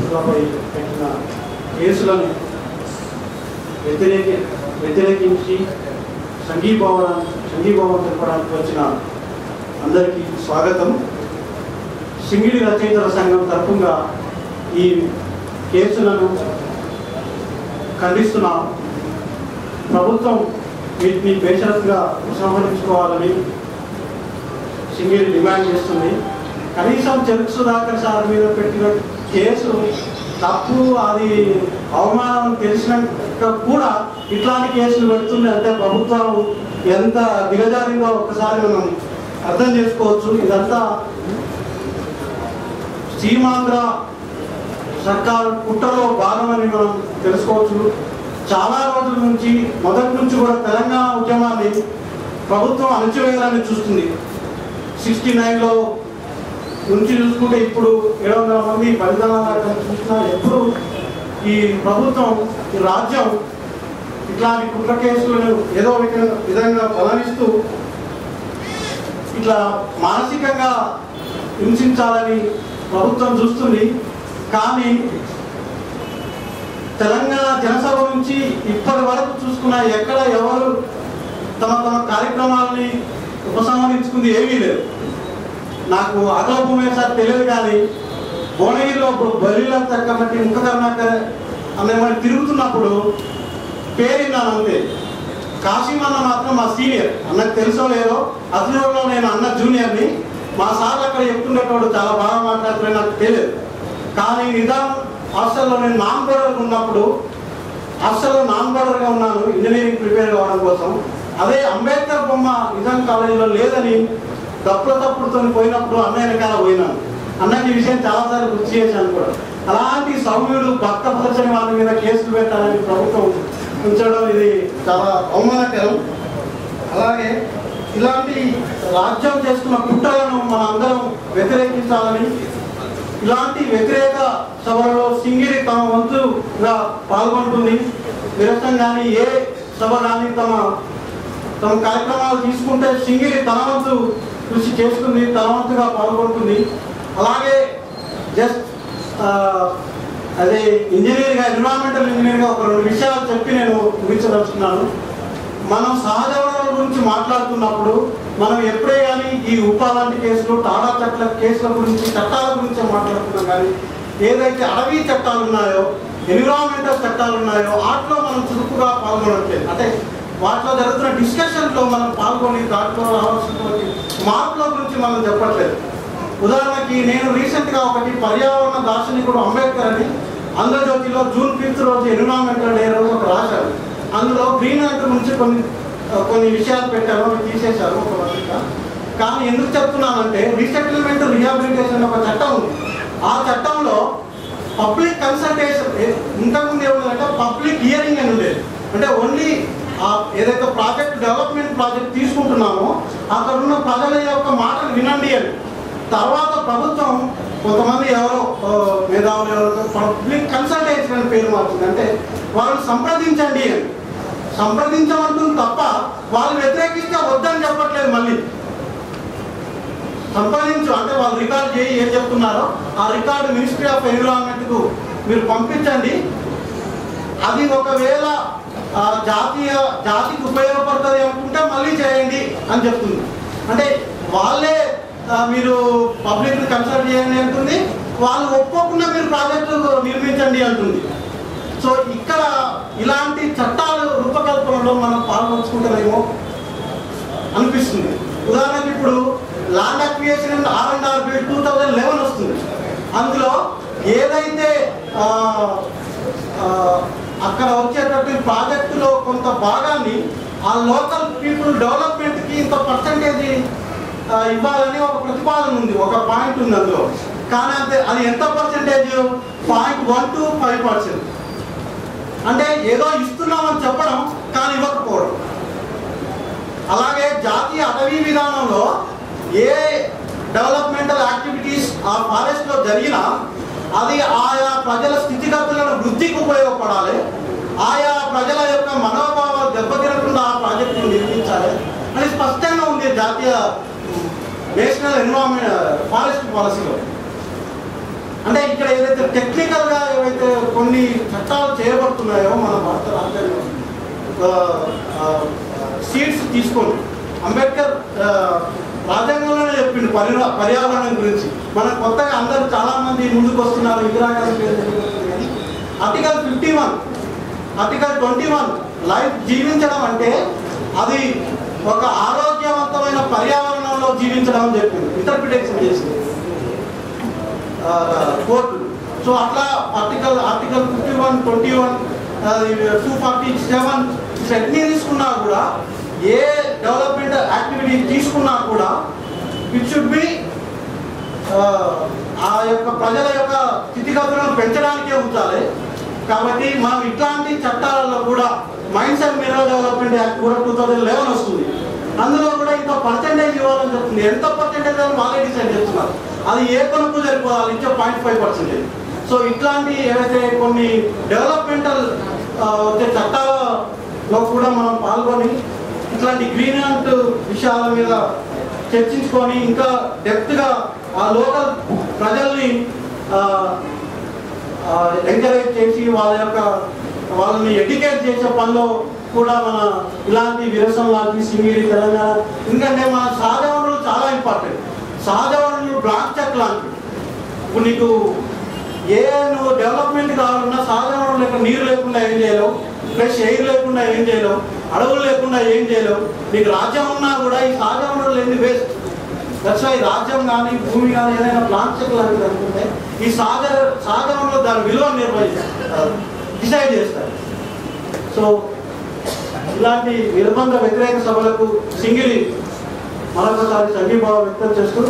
రైతులపై పెట్టిన కేసులను వ్యతిరేకించి సంఘీభావం తెలపడానికి వచ్చిన అందరికీ స్వాగతం. సింగిడి రచయితల సంఘం తరఫుగా ఈ కేసులను ఖండిస్తున్నాం. ప్రభుత్వం వీటిని బేషరతుగా ఉపసంహరించుకోవాలని సింగిడి డిమాండ్ చేస్తుంది. కనీసం చెరుకు సుధాకర్ సార్ మీద పెట్టిన కేసు తప్పు, అది అవమానం తెలిసినాక కూడా ఇట్లాంటి కేసులు పెడుతుంది అంటే ప్రభుత్వం ఎంత దిగజారిందో ఒక్కసారి మనం అర్థం చేసుకోవచ్చు. ఇదంతా సీమాంధ్ర సర్కార్ కుట్రలో భాగమని మనం తెలుసుకోవచ్చు. చాలా రోజుల నుంచి మొదటి నుంచి కూడా తెలంగాణ ఉద్యమాన్ని ప్రభుత్వం అణచివేయాలని చూస్తుంది. 69లో నుంచి చూసుకుంటే ఇప్పుడు 700 మంది బలిదానాలు చూసినా ఎప్పుడు ఈ ప్రభుత్వం ఈ రాజ్యం ఇట్లాంటి కుట్ర కేసులను ఏదో విధంగా బలనిస్తూ ఇట్లా మానసికంగా హింసించాలని ప్రభుత్వం చూస్తుంది. కానీ తెలంగాణ జనసభ నుంచి ఇప్పటి వరకు చూసుకున్న ఎక్కడ ఎవరు తమ కార్యక్రమాలని ఉపసంహరించుకుంది ఏమీ లేదు. నాకు అగలభూమి సార్ తెలియదు, కానీ భువనగిరిలో బలిలా తగ్గబట్టి ముఖ కర్ణాకర్ అనే తిరుగుతున్నప్పుడు పేరున్నాను అంతే. కాశీం అన్న మాత్రం మా సీనియర్, అన్నకు తెలుసో లేదో, అతనిలో నేను అన్న జూనియర్ని. మా సార్ అక్కడ చెప్తుండేటోడు చాలా బాగా మాట్లాడుతున్నా నాకు తెలియదు. కానీ నిజాం హాస్టల్లో నేను నాన్ బోర్డర్గా ఉన్నప్పుడు, హాస్టల్లో నాన్ బోర్డర్గా ఉన్నాను ఇంజనీరింగ్ ప్రిపేర్ కావడం కోసం. అదే అంబేద్కర్ బొమ్మ నిజాం కాలేజీలో లేదని తప్పుడుతో పోయినప్పుడు అన్న వెనకాల పోయినాను. అన్నకి ఈ విషయం చాలాసార్లు గుర్తు చేశాను కూడా. అలాంటి సౌమ్యుడు భక్తపరచని వాళ్ళ మీద కేసులు పెట్టాలని ప్రభుత్వం ఉంచడం ఇది చాలా అవమానకరం. అలాగే ఇలాంటి రాజ్యం చేస్తున్న కుట్రలను మన అందరం వ్యతిరేకించాలని, ఇలాంటి వ్యతిరేక సభలలో సింగిడి తమ వంతుగా పాల్గొంటుంది. నిరసన కానీ ఏ సభ కానీ తమ కార్యక్రమాలు తీసుకుంటే సింగిడి తన వంతు కృషి చేస్తుంది, తన వంతుగా పాల్గొంటుంది. అలాగే జస్ట్ అదే ఇంజనీర్గా, ఎన్విరాన్మెంటల్ ఇంజనీర్గా ఒక 2 విషయాలు చెప్పి నేను ముగించదలుచుకున్నాను. మనం సహజ వనరుల గురించి మాట్లాడుతున్నప్పుడు మనం ఎప్పుడే కానీ ఈ ఉపా లాంటి కేసులు, టాటా కేసుల గురించి, చట్టాల గురించి మాట్లాడుతున్నాం. కానీ ఏదైతే అడవి చట్టాలు ఉన్నాయో, ఎన్విరాన్మెంటల్ చట్టాలు ఉన్నాయో వాటిలో మనం చురుకుగా పాల్గొనట్లేదు. అంటే వాటిలో జరుగుతున్న డిస్కషన్లో మనం పాల్గొని దాంట్లో రావాల్సినటువంటి మార్పుల గురించి మనం చెప్పట్లేదు. ఉదాహరణకి నేను రీసెంట్గా ఒకటి పర్యావరణ దార్శనికుడు అంబేద్కర్ అని ఆంధ్రజ్యోతిలో జూన్ 5 రోజు ఎన్విరాన్మెంటల్ డే రోజు ఒక రాశారు. అందులో గ్రీన్ యాక్ట్ గురించి కొన్ని విషయాలు పెట్టారు, అవి తీసేశారు ఒక పత్రిక. కానీ ఎందుకు చెప్తున్నానంటే రీసెటిల్మెంట్ రీహాబిలిటేషన్ ఒక చట్టం ఉంది. ఆ చట్టంలో పబ్లిక్ కన్సల్టేషన్ ఇంతకుముందు ఏముందంటే పబ్లిక్ హియరింగ్ అని ఉండేది. అంటే ఓన్లీ ఏదైతే డెవలప్మెంట్ ప్రాజెక్ట్ తీసుకుంటున్నామో అక్కడ ఉన్న ప్రజల యొక్క మాటలు వినండి అని. తర్వాత ప్రభుత్వం కొంతమంది ఎవరో మేధావులు ఎవరో పబ్లిక్ కన్సల్టేషన్ అని పేరు మార్చింది. అంటే వాళ్ళు సంప్రదించండి అని, సంప్రదించమంటుంది తప్ప వాళ్ళు వ్యతిరేకిస్తే వద్దని చెప్పట్లేదు. మళ్ళీ సంప్రదించు అంటే వాళ్ళు రికార్డు చేయి ఏం చెప్తున్నారో ఆ రికార్డు మినిస్ట్రీ ఆఫ్ ఎన్విరాన్మెంట్కు మీరు పంపించండి. అది ఒకవేళ జాతికి ఉపయోగపడుతుంది అనుకుంటే మళ్ళీ చేయండి అని చెప్తుంది. అంటే వాళ్ళే మీరు పబ్లిక్ని కన్సల్ట్ చేయండి అంటుంది, వాళ్ళు ఒప్పుకోకుండా మీరు ప్రాజెక్టు నిర్మించండి అంటుంది. సో ఇక్కడ ఇలాంటి చట్టాలు రూపకల్పనలో మనం పాల్గొంచుకుంటారేమో అనిపిస్తుంది. ఉదాహరణకి ఇప్పుడు land acquisition and R&R bill 2011 వస్తుంది. అందులో ఏదైతే అక్కడ వచ్చేటటువంటి ప్రాజెక్టులో కొంత భాగాన్ని ఆ లోకల్ పీపుల్ డెవలప్మెంట్కి ఇంత పర్సంటేజ్ ఇవ్వాలని ఒక ప్రతిపాదన ఉంది, ఒక పాయింట్ ఉంది అందులో. కానీ అది ఎంత పర్సంటేజ్? 0.1 to 5%. అంటే ఏదో ఇస్తున్నామని చెప్పడం కానీ ఇవ్వకపోవడం. అలాగే జాతీయ అటవీ విధానంలో ఏ డెవలప్మెంటల్ యాక్టివిటీస్ ఆ ఫారెస్ట్లో జరిగినా అది ఆయా ప్రజల స్థితిగతులను వృద్ధికి ఉపయోగపడాలి, ఆయా ప్రజల యొక్క మనోభావాలు దెబ్బతినకుండా ఆ ప్రాజెక్టును నిర్మించాలి అని స్పష్టంగా ఉంది జాతీయ నేషనల్ ఎన్విరాన్మెంట్ ఫారెస్ట్ పాలసీలో. అంటే ఇక్కడ ఏదైతే టెక్నికల్గా ఉన్నాయో మన భారత రాజ్యాంగం సీట్స్ తీసుకోండి. అంబేద్కర్ రాజ్యాంగంలోనే చెప్పిండు పర్యావరణం గురించి. మన కొత్తగా అందరూ చాలా మంది ముందుకు వస్తున్నారు. ఇందిరాగాంధీ కానీ ఆర్టికల్ 51, ఆర్టికల్ 21 లైఫ్ జీవించడం అంటే అది ఒక ఆరోగ్యవంతమైన పర్యావరణంలో జీవించడం అని చెప్పింది, ఇంటర్ప్రిటేషన్ చేసింది కోర్టు. సో అట్లా ఆర్టికల్ 51, 21, 247 ఇవన్నీ తీసుకున్నా కూడా, ఏ డెవలప్మెంట్ యాక్టివిటీ తీసుకున్నా కూడా ఇట్ షుడ్ బి ఆ యొక్క ప్రజల యొక్క స్థితిగతులను పెంచడానికే ఉంచాలి. కాబట్టి మనం ఇట్లాంటి చట్టాలలో కూడా minds and mineral development act కూడా 2011 వస్తుంది. అందులో కూడా ఇంత పర్సెంటేజ్ ఇవ్వాలని చెప్తుంది. ఎంత పర్సెంటేజ్ అని వాళ్ళే డిసైడ్ చేస్తున్నారు. అది ఏ కొనుక్కు సరిపోవాలి, ఇచ్చే 0.5%. సో ఇట్లాంటి ఏవైతే కొన్ని డెవలప్మెంటల్ వచ్చే చట్టాలలో కూడా మనం పాల్గొని ఇట్లాంటి గ్రీన్ అండ్ విషయాల మీద చర్చించుకొని ఇంకా డెప్త్గా ఆ లోకల్ ప్రజల్ని ఎంకరేజ్ చేసి వాళ్ళని ఎడ్యుకేట్ చేసే పనిలో కూడా మన ఇలాంటి విరసం లాంటి సింగిరి తెలంగాణ, ఎందుకంటే మన సహజ వనరులు చాలా ఇంపార్టెంట్. సహజ వనరులు బ్లాక్ చెక్ లాంటివి. ఇప్పుడు నీకు నువ్వు డెవలప్మెంట్ కావాలన్నా సహజ వనరులు లేక నీరు లేకుండా ఏం చేయలేవు, ఫ్రెష్ ఎయిర్ లేకుండా ఏం చేయలేవు, అడవులు లేకుండా ఏం చేయలేవు. నీకు రాజ్యం ఉన్నా కూడా ఈ సహజ వనరులు ఏంది వేస్ట్. దట్స్ వై రాజ్యం కానీ భూమి కానీ ఏదైనా ప్లాంట్ చెక్ లాంటిది అనుకుంటే ఈ సహజ వనరులు దాని విలువ డిసైడ్ చేస్తారు. సో ఇలాంటి నిర్బంధ వ్యతిరేక సభలకు సింగిరి మరొకసారి సంఘీభావం వ్యక్తం చేస్తూ